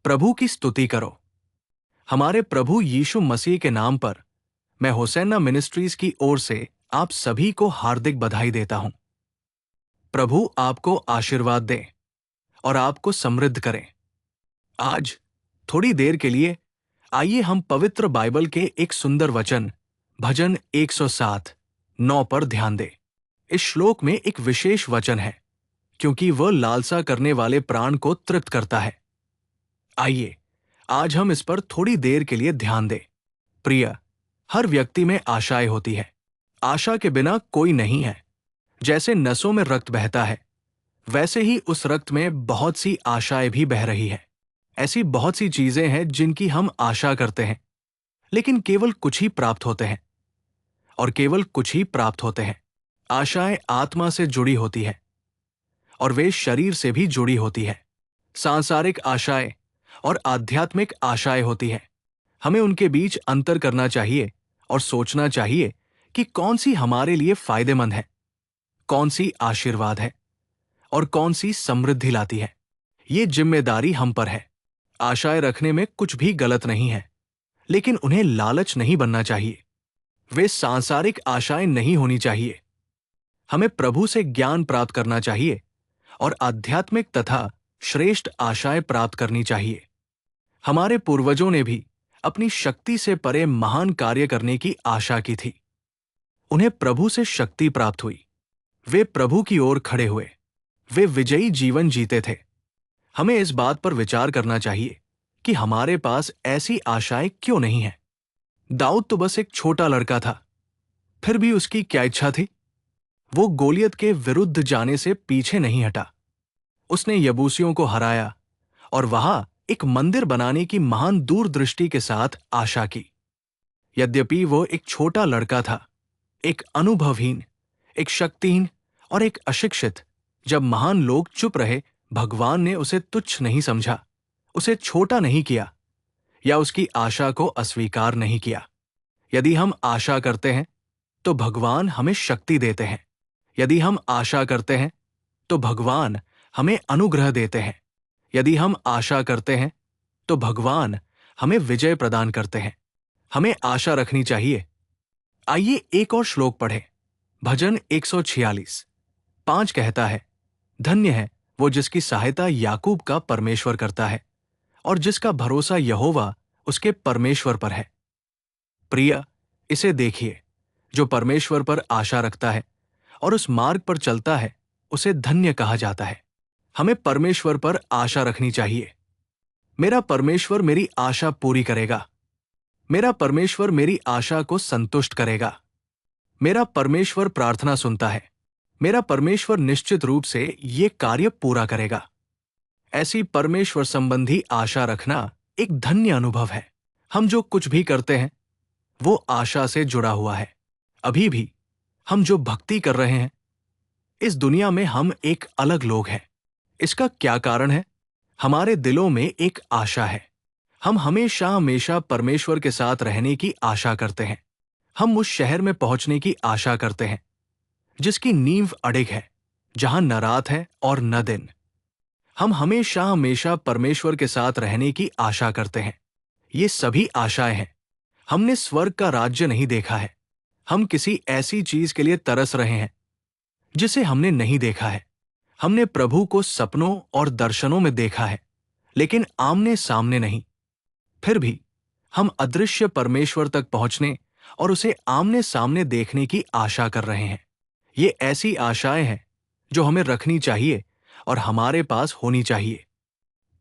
प्रभु की स्तुति करो। हमारे प्रभु यीशु मसीह के नाम पर मैं होसैना मिनिस्ट्रीज की ओर से आप सभी को हार्दिक बधाई देता हूं। प्रभु आपको आशीर्वाद दे और आपको समृद्ध करें। आज थोड़ी देर के लिए आइए हम पवित्र बाइबल के एक सुंदर वचन भजन 107 9 पर ध्यान दें। इस श्लोक में एक विशेष वचन है क्योंकि वह लालसा करने वाले प्राण को तृप्त करता है। आइए आज हम इस पर थोड़ी देर के लिए ध्यान दें। प्रिय, हर व्यक्ति में आशाएं होती है। आशा के बिना कोई नहीं है। जैसे नसों में रक्त बहता है, वैसे ही उस रक्त में बहुत सी आशाएं भी बह रही है। ऐसी बहुत सी चीजें हैं जिनकी हम आशा करते हैं, लेकिन केवल कुछ ही प्राप्त होते हैं और केवल कुछ ही प्राप्त होते हैं। आशाएं आत्मा से जुड़ी होती है और वे शरीर से भी जुड़ी होती है। सांसारिक आशाएं और आध्यात्मिक आशाएं होती हैं। हमें उनके बीच अंतर करना चाहिए और सोचना चाहिए कि कौन सी हमारे लिए फायदेमंद है, कौन सी आशीर्वाद है और कौन सी समृद्धि लाती है। ये जिम्मेदारी हम पर है। आशाएं रखने में कुछ भी गलत नहीं है, लेकिन उन्हें लालच नहीं बनना चाहिए। वे सांसारिक आशाएं नहीं होनी चाहिए। हमें प्रभु से ज्ञान प्राप्त करना चाहिए और आध्यात्मिक तथा श्रेष्ठ आशाएं प्राप्त करनी चाहिए। हमारे पूर्वजों ने भी अपनी शक्ति से परे महान कार्य करने की आशा की थी। उन्हें प्रभु से शक्ति प्राप्त हुई। वे प्रभु की ओर खड़े हुए। वे विजयी जीवन जीते थे। हमें इस बात पर विचार करना चाहिए कि हमारे पास ऐसी आशाएं क्यों नहीं हैं। दाऊद तो बस एक छोटा लड़का था, फिर भी उसकी क्या इच्छा थी? वो गोलियत के विरुद्ध जाने से पीछे नहीं हटा। उसने यबूसियों को हराया और वहां एक मंदिर बनाने की महान दूरदृष्टि के साथ आशा की। यद्यपि वो एक छोटा लड़का था, एक अनुभवहीन, एक शक्तिहीन और एक अशिक्षित, जब महान लोग चुप रहे, भगवान ने उसे तुच्छ नहीं समझा, उसे छोटा नहीं किया या उसकी आशा को अस्वीकार नहीं किया। यदि हम आशा करते हैं तो भगवान हमें शक्ति देते हैं। यदि हम आशा करते हैं तो भगवान हमें अनुग्रह देते हैं। यदि हम आशा करते हैं तो भगवान हमें विजय प्रदान करते हैं। हमें आशा रखनी चाहिए। आइए एक और श्लोक पढ़ें। भजन 146 5 कहता है, धन्य है वो जिसकी सहायता याकूब का परमेश्वर करता है और जिसका भरोसा यहोवा उसके परमेश्वर पर है। प्रिय, इसे देखिए, जो परमेश्वर पर आशा रखता है और उस मार्ग पर चलता है, उसे धन्य कहा जाता है। हमें परमेश्वर पर आशा रखनी चाहिए। मेरा परमेश्वर मेरी आशा पूरी करेगा। मेरा परमेश्वर मेरी आशा को संतुष्ट करेगा। मेरा परमेश्वर प्रार्थना सुनता है। मेरा परमेश्वर निश्चित रूप से ये कार्य पूरा करेगा। ऐसी परमेश्वर संबंधी आशा रखना एक धन्य अनुभव है। हम जो कुछ भी करते हैं वो आशा से जुड़ा हुआ है। अभी भी हम जो भक्ति कर रहे हैं, इस दुनिया में हम एक अलग लोग हैं। इसका क्या कारण है? हमारे दिलों में एक आशा है। हम हमेशा हमेशा परमेश्वर के साथ रहने की आशा करते हैं। हम उस शहर में पहुंचने की आशा करते हैं जिसकी नींव अडिग है, जहां न रात है और न दिन। हम हमेशा हमेशा परमेश्वर के साथ रहने की आशा करते हैं। ये सभी आशाएं हैं। हमने स्वर्ग का राज्य नहीं देखा है। हम किसी ऐसी चीज के लिए तरस रहे हैं जिसे हमने नहीं देखा है। हमने प्रभु को सपनों और दर्शनों में देखा है, लेकिन आमने सामने नहीं। फिर भी हम अदृश्य परमेश्वर तक पहुंचने और उसे आमने सामने देखने की आशा कर रहे हैं। ये ऐसी आशाएं हैं जो हमें रखनी चाहिए और हमारे पास होनी चाहिए।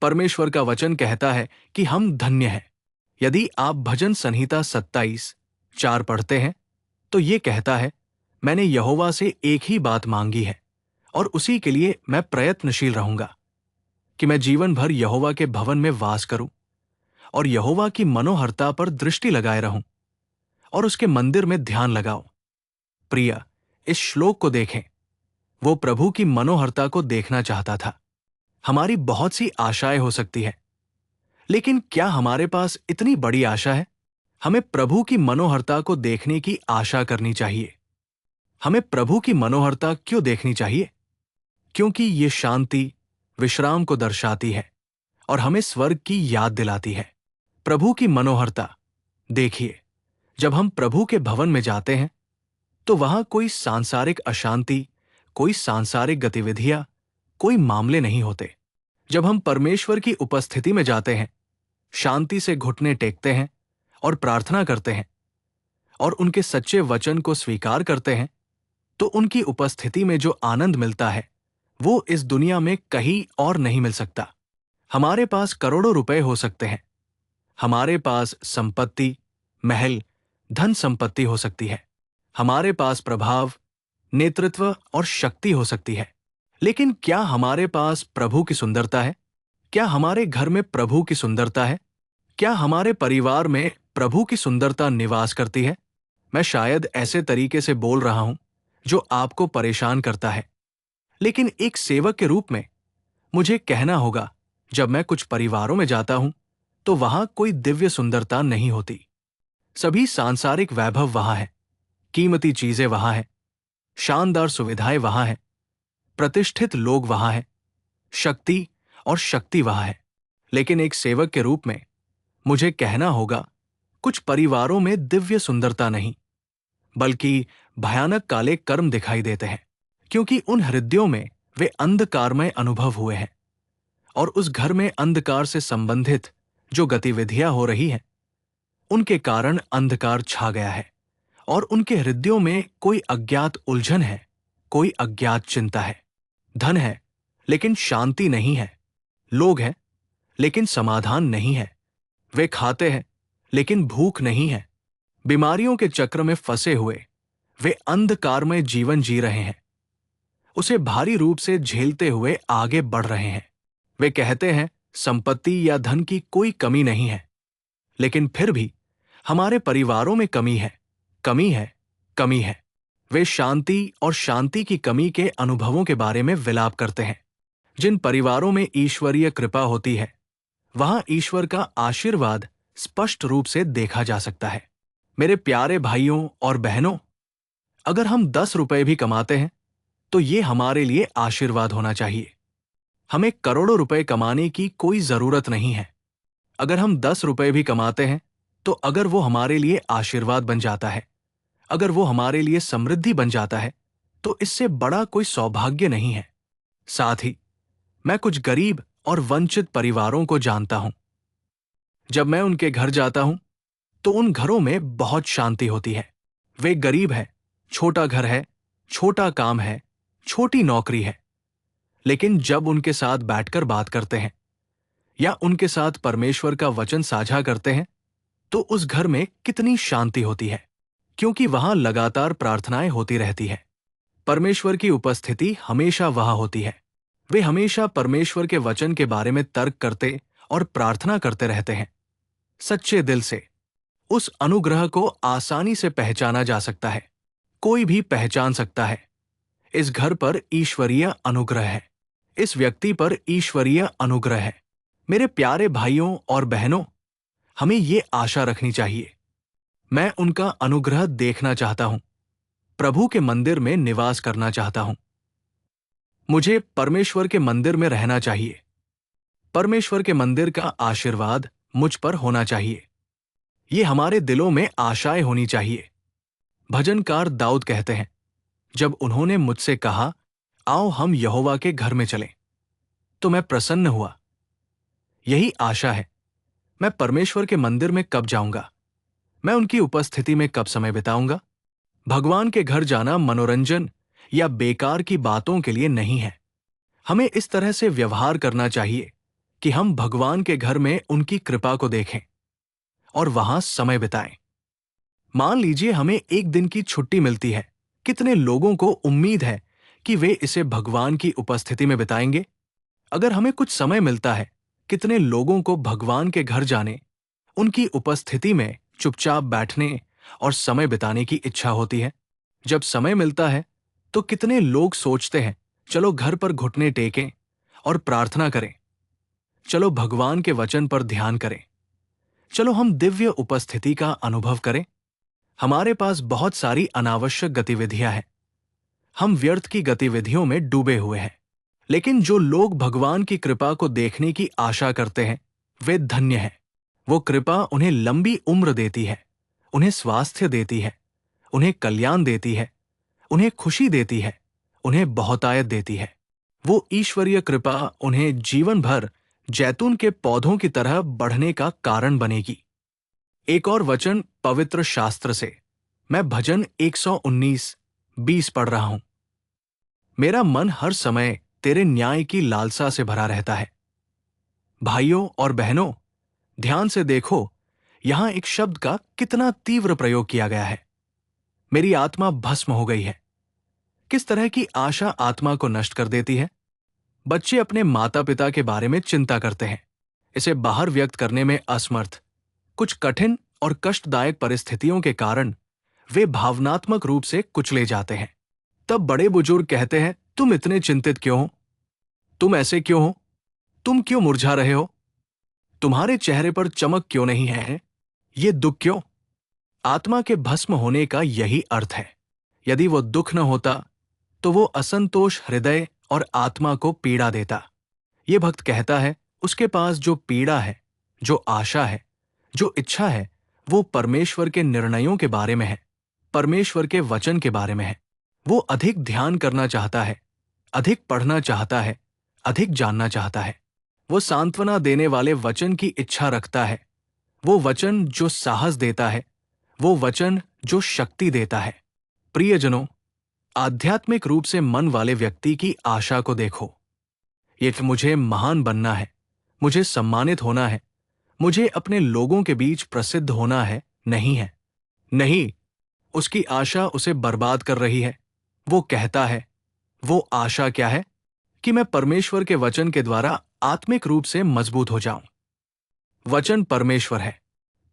परमेश्वर का वचन कहता है कि हम धन्य हैं। यदि आप भजन संहिता 27:4 पढ़ते हैं तो ये कहता है, मैंने यहोवा से एक ही बात मांगी है और उसी के लिए मैं प्रयत्नशील रहूंगा कि मैं जीवन भर यहोवा के भवन में वास करूं और यहोवा की मनोहरता पर दृष्टि लगाए रहूं और उसके मंदिर में ध्यान लगाओ। प्रिय, इस श्लोक को देखें। वो प्रभु की मनोहरता को देखना चाहता था। हमारी बहुत सी आशाएं हो सकती है, लेकिन क्या हमारे पास इतनी बड़ी आशा है? हमें प्रभु की मनोहरता को देखने की आशा करनी चाहिए। हमें प्रभु की मनोहरता क्यों देखनी चाहिए? क्योंकि ये शांति, विश्राम को दर्शाती है और हमें स्वर्ग की याद दिलाती है। प्रभु की मनोहरता देखिए, जब हम प्रभु के भवन में जाते हैं तो वहां कोई सांसारिक अशांति, कोई सांसारिक गतिविधियां, कोई मामले नहीं होते। जब हम परमेश्वर की उपस्थिति में जाते हैं, शांति से घुटने टेकते हैं और प्रार्थना करते हैं और उनके सच्चे वचन को स्वीकार करते हैं, तो उनकी उपस्थिति में जो आनंद मिलता है वो इस दुनिया में कहीं और नहीं मिल सकता। हमारे पास करोड़ों रुपए हो सकते हैं, हमारे पास संपत्ति, महल, धन संपत्ति हो सकती है, हमारे पास प्रभाव, नेतृत्व और शक्ति हो सकती है, लेकिन क्या हमारे पास प्रभु की सुंदरता है? क्या हमारे घर में प्रभु की सुंदरता है? क्या हमारे परिवार में प्रभु की सुंदरता निवास करती है? मैं शायद ऐसे तरीके से बोल रहा हूं जो आपको परेशान करता है, लेकिन एक सेवक के रूप में मुझे कहना होगा, जब मैं कुछ परिवारों में जाता हूं तो वहां कोई दिव्य सुंदरता नहीं होती। सभी सांसारिक वैभव वहां है, कीमती चीजें वहां है, शानदार सुविधाएं वहां है, प्रतिष्ठित लोग वहां है, शक्ति और शक्ति वहां है। लेकिन एक सेवक के रूप में मुझे कहना होगा, कुछ परिवारों में दिव्य सुंदरता नहीं, बल्कि भयानक काले कर्म दिखाई देते हैं, क्योंकि उन हृदयों में वे अंधकारमय अनुभव हुए हैं और उस घर में अंधकार से संबंधित जो गतिविधियां हो रही हैं, उनके कारण अंधकार छा गया है और उनके हृदयों में कोई अज्ञात उलझन है, कोई अज्ञात चिंता है। धन है लेकिन शांति नहीं है, लोग हैं लेकिन समाधान नहीं है, वे खाते हैं लेकिन भूख नहीं है, बीमारियों के चक्र में फंसे हुए वे अंधकारमय जीवन जी रहे हैं, उसे भारी रूप से झेलते हुए आगे बढ़ रहे हैं। वे कहते हैं संपत्ति या धन की कोई कमी नहीं है, लेकिन फिर भी हमारे परिवारों में कमी है, कमी है, कमी है। वे शांति और शांति की कमी के अनुभवों के बारे में विलाप करते हैं। जिन परिवारों में ईश्वरीय कृपा होती है, वहां ईश्वर का आशीर्वाद स्पष्ट रूप से देखा जा सकता है। मेरे प्यारे भाइयों और बहनों, अगर हम 10 रुपए भी कमाते हैं तो ये हमारे लिए आशीर्वाद होना चाहिए। हमें करोड़ों रुपए कमाने की कोई जरूरत नहीं है। अगर हम 10 रुपए भी कमाते हैं तो अगर वो हमारे लिए आशीर्वाद बन जाता है, अगर वो हमारे लिए समृद्धि बन जाता है, तो इससे बड़ा कोई सौभाग्य नहीं है। साथ ही मैं कुछ गरीब और वंचित परिवारों को जानता हूं। जब मैं उनके घर जाता हूं तो उन घरों में बहुत शांति होती है। वे गरीब हैं, छोटा घर है, छोटा काम है, छोटी नौकरी है, लेकिन जब उनके साथ बैठकर बात करते हैं या उनके साथ परमेश्वर का वचन साझा करते हैं तो उस घर में कितनी शांति होती है, क्योंकि वहां लगातार प्रार्थनाएं होती रहती है। परमेश्वर की उपस्थिति हमेशा वहां होती है। वे हमेशा परमेश्वर के वचन के बारे में तर्क करते और प्रार्थना करते रहते हैं, सच्चे दिल से। उस अनुग्रह को आसानी से पहचाना जा सकता है, कोई भी पहचान सकता है। इस घर पर ईश्वरीय अनुग्रह है, इस व्यक्ति पर ईश्वरीय अनुग्रह है। मेरे प्यारे भाइयों और बहनों, हमें ये आशा रखनी चाहिए। मैं उनका अनुग्रह देखना चाहता हूं, प्रभु के मंदिर में निवास करना चाहता हूं। मुझे परमेश्वर के मंदिर में रहना चाहिए। परमेश्वर के मंदिर का आशीर्वाद मुझ पर होना चाहिए। ये हमारे दिलों में आशाएं होनी चाहिए। भजनकार दाऊद कहते हैं, जब उन्होंने मुझसे कहा, आओ हम यहोवा के घर में चलें, तो मैं प्रसन्न हुआ। यही आशा है। मैं परमेश्वर के मंदिर में कब जाऊंगा? मैं उनकी उपस्थिति में कब समय बिताऊंगा? भगवान के घर जाना मनोरंजन या बेकार की बातों के लिए नहीं है। हमें इस तरह से व्यवहार करना चाहिए कि हम भगवान के घर में उनकी कृपा को देखें और वहां समय बिताएं। मान लीजिए हमें एक दिन की छुट्टी मिलती है। कितने लोगों को उम्मीद है कि वे इसे भगवान की उपस्थिति में बिताएंगे? अगर हमें कुछ समय मिलता है, कितने लोगों को भगवान के घर जाने, उनकी उपस्थिति में चुपचाप बैठने और समय बिताने की इच्छा होती है? जब समय मिलता है तो कितने लोग सोचते हैं, चलो घर पर घुटने टेकें और प्रार्थना करें, चलो भगवान के वचन पर ध्यान करें, चलो हम दिव्य उपस्थिति का अनुभव करें। हमारे पास बहुत सारी अनावश्यक गतिविधियां हैं। हम व्यर्थ की गतिविधियों में डूबे हुए हैं, लेकिन जो लोग भगवान की कृपा को देखने की आशा करते हैं वे धन्य हैं। वो कृपा उन्हें लंबी उम्र देती है, उन्हें स्वास्थ्य देती है, उन्हें कल्याण देती है, उन्हें खुशी देती है, उन्हें बहुतायत देती है। वो ईश्वरीय कृपा उन्हें जीवन भर जैतून के पौधों की तरह बढ़ने का कारण बनेगी। एक और वचन पवित्र शास्त्र से, मैं भजन 119:20 पढ़ रहा हूं। मेरा मन हर समय तेरे न्याय की लालसा से भरा रहता है। भाइयों और बहनों, ध्यान से देखो, यहां एक शब्द का कितना तीव्र प्रयोग किया गया है। मेरी आत्मा भस्म हो गई है। किस तरह की आशा आत्मा को नष्ट कर देती है। बच्चे अपने माता पिता के बारे में चिंता करते हैं, इसे बाहर व्यक्त करने में असमर्थ। कुछ कठिन और कष्टदायक परिस्थितियों के कारण वे भावनात्मक रूप से कुचले जाते हैं। तब बड़े बुजुर्ग कहते हैं, तुम इतने चिंतित क्यों हो? तुम ऐसे क्यों हो? तुम क्यों मुरझा रहे हो? तुम्हारे चेहरे पर चमक क्यों नहीं है? ये दुख क्यों? आत्मा के भस्म होने का यही अर्थ है। यदि वो दुख न होता तो वो असंतोष हृदय और आत्मा को पीड़ा देता। ये भक्त कहता है, उसके पास जो पीड़ा है, जो आशा है, जो इच्छा है, वो परमेश्वर के निर्णयों के बारे में है, परमेश्वर के वचन के बारे में है। वो अधिक ध्यान करना चाहता है, अधिक पढ़ना चाहता है, अधिक जानना चाहता है। वो सांत्वना देने वाले वचन की इच्छा रखता है, वो वचन जो साहस देता है, वो वचन जो शक्ति देता है। प्रियजनों, आध्यात्मिक रूप से मन वाले व्यक्ति की आशा को देखो। ये मुझे महान बनना है, मुझे सम्मानित होना है, मुझे अपने लोगों के बीच प्रसिद्ध होना है, नहीं है। नहीं, उसकी आशा उसे बर्बाद कर रही है। वो कहता है, वो आशा क्या है? कि मैं परमेश्वर के वचन के द्वारा आत्मिक रूप से मजबूत हो जाऊं। वचन परमेश्वर है,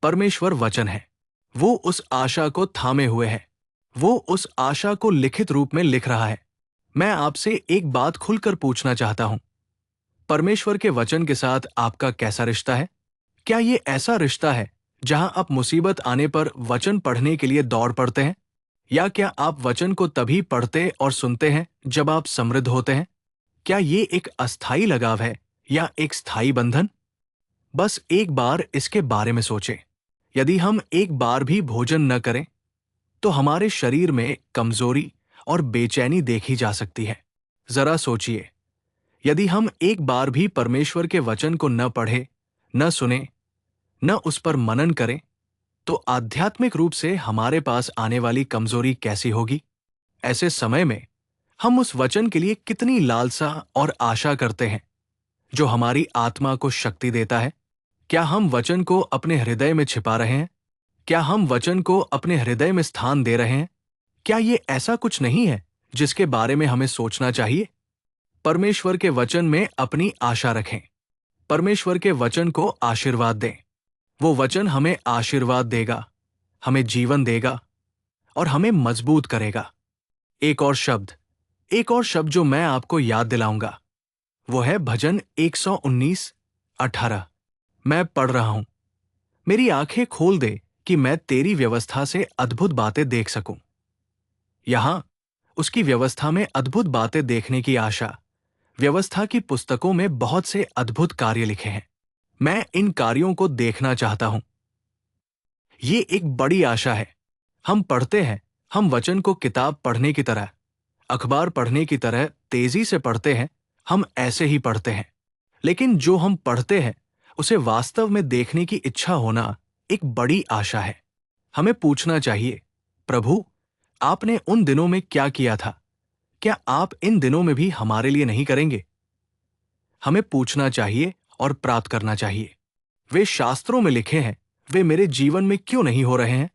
परमेश्वर वचन है। वो उस आशा को थामे हुए है, वो उस आशा को लिखित रूप में लिख रहा है। मैं आपसे एक बात खुलकर पूछना चाहता हूं, परमेश्वर के वचन के साथ आपका कैसा रिश्ता है? क्या ये ऐसा रिश्ता है जहां आप मुसीबत आने पर वचन पढ़ने के लिए दौड़ पड़ते हैं? या क्या आप वचन को तभी पढ़ते और सुनते हैं जब आप समृद्ध होते हैं? क्या ये एक अस्थायी लगाव है या एक स्थायी बंधन? बस एक बार इसके बारे में सोचें। यदि हम एक बार भी भोजन न करें तो हमारे शरीर में कमजोरी और बेचैनी देखी जा सकती है। जरा सोचिए, यदि हम एक बार भी परमेश्वर के वचन को न पढ़े, न सुने, न उस पर मनन करें, तो आध्यात्मिक रूप से हमारे पास आने वाली कमजोरी कैसी होगी? ऐसे समय में हम उस वचन के लिए कितनी लालसा और आशा करते हैं जो हमारी आत्मा को शक्ति देता है। क्या हम वचन को अपने हृदय में छिपा रहे हैं? क्या हम वचन को अपने हृदय में स्थान दे रहे हैं? क्या ये ऐसा कुछ नहीं है जिसके बारे में हमें सोचना चाहिए? परमेश्वर के वचन में अपनी आशा रखें। परमेश्वर के वचन को आशीर्वाद दें। वो वचन हमें आशीर्वाद देगा, हमें जीवन देगा और हमें मजबूत करेगा। एक और शब्द जो मैं आपको याद दिलाऊंगा, वो है भजन 119:18। मैं पढ़ रहा हूं, मेरी आंखें खोल दे कि मैं तेरी व्यवस्था से अद्भुत बातें देख सकूं। यहां उसकी व्यवस्था में अद्भुत बातें देखने की आशा। व्यवस्था की पुस्तकों में बहुत से अद्भुत कार्य लिखे हैं। मैं इन कार्यों को देखना चाहता हूं। ये एक बड़ी आशा है। हम पढ़ते हैं, हम वचन को किताब पढ़ने की तरह, अखबार पढ़ने की तरह तेजी से पढ़ते हैं। हम ऐसे ही पढ़ते हैं, लेकिन जो हम पढ़ते हैं उसे वास्तव में देखने की इच्छा होना एक बड़ी आशा है। हमें पूछना चाहिए, प्रभु, आपने उन दिनों में क्या किया था? क्या आप इन दिनों में भी हमारे लिए नहीं करेंगे? हमें पूछना चाहिए और प्राप्त करना चाहिए। वे शास्त्रों में लिखे हैं, वे मेरे जीवन में क्यों नहीं हो रहे हैं?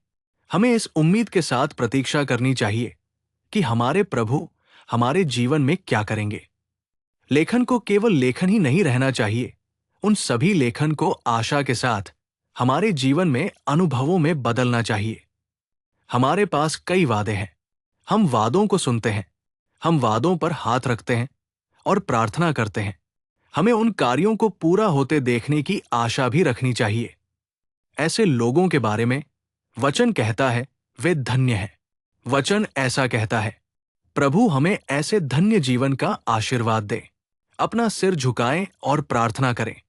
हमें इस उम्मीद के साथ प्रतीक्षा करनी चाहिए कि हमारे प्रभु हमारे जीवन में क्या करेंगे। लेखन को केवल लेखन ही नहीं रहना चाहिए, उन सभी लेखन को आशा के साथ हमारे जीवन में अनुभवों में बदलना चाहिए। हमारे पास कई वादे हैं, हम वादों को सुनते हैं, हम वादों पर हाथ रखते हैं और प्रार्थना करते हैं। हमें उन कार्यों को पूरा होते देखने की आशा भी रखनी चाहिए। ऐसे लोगों के बारे में वचन कहता है, वे धन्य हैं। वचन ऐसा कहता है, प्रभु हमें ऐसे धन्य जीवन का आशीर्वाद दे। अपना सिर झुकाएं और प्रार्थना करें।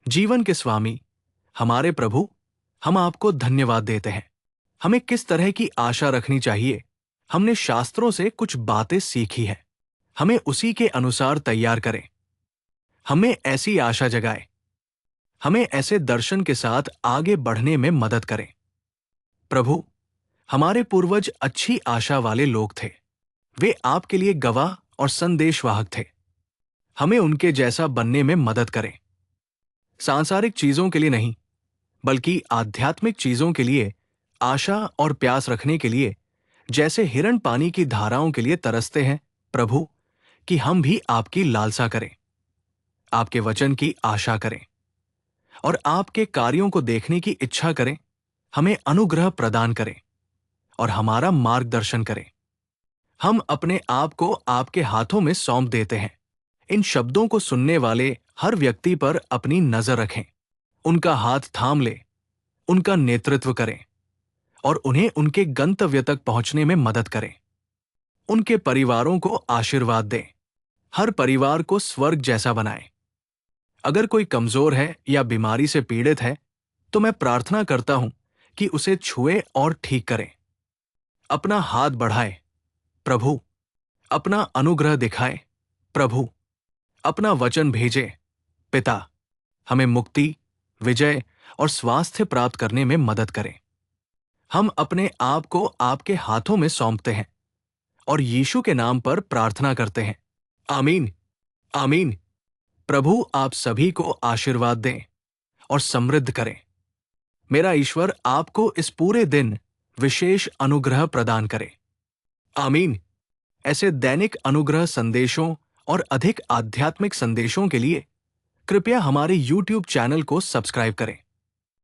जीवन के स्वामी, हमारे प्रभु, हम आपको धन्यवाद देते हैं। हमें किस तरह की आशा रखनी चाहिए, हमने शास्त्रों से कुछ बातें सीखी है। हमें उसी के अनुसार तैयार करें। हमें ऐसी आशा जगाए। हमें ऐसे दर्शन के साथ आगे बढ़ने में मदद करें। प्रभु, हमारे पूर्वज अच्छी आशा वाले लोग थे। वे आपके लिए गवाह और संदेशवाहक थे। हमें उनके जैसा बनने में मदद करें। सांसारिक चीजों के लिए नहीं, बल्कि आध्यात्मिक चीजों के लिए आशा और प्यास रखने के लिए, जैसे हिरण पानी की धाराओं के लिए तरसते हैं, प्रभु, कि हम भी आपकी लालसा करें, आपके वचन की आशा करें और आपके कार्यों को देखने की इच्छा करें। हमें अनुग्रह प्रदान करें और हमारा मार्गदर्शन करें। हम अपने आप को आपके हाथों में सौंप देते हैं। इन शब्दों को सुनने वाले हर व्यक्ति पर अपनी नजर रखें, उनका हाथ थाम ले, उनका नेतृत्व करें और उन्हें उनके गंतव्य तक पहुंचने में मदद करें। उनके परिवारों को आशीर्वाद दें, हर परिवार को स्वर्ग जैसा बनाएं। अगर कोई कमजोर है या बीमारी से पीड़ित है, तो मैं प्रार्थना करता हूं कि उसे छुए और ठीक करें। अपना हाथ बढ़ाए, प्रभु, अपना अनुग्रह दिखाए, प्रभु, अपना वचन भेजे, पिता। हमें मुक्ति, विजय और स्वास्थ्य प्राप्त करने में मदद करें। हम अपने आप को आपके हाथों में सौंपते हैं और यीशु के नाम पर प्रार्थना करते हैं। आमीन, आमीन। प्रभु आप सभी को आशीर्वाद दें और समृद्ध करें। मेरा ईश्वर आपको इस पूरे दिन विशेष अनुग्रह प्रदान करे। आमीन। ऐसे दैनिक अनुग्रह संदेशों और अधिक आध्यात्मिक संदेशों के लिए कृपया हमारे YouTube चैनल को सब्सक्राइब करें।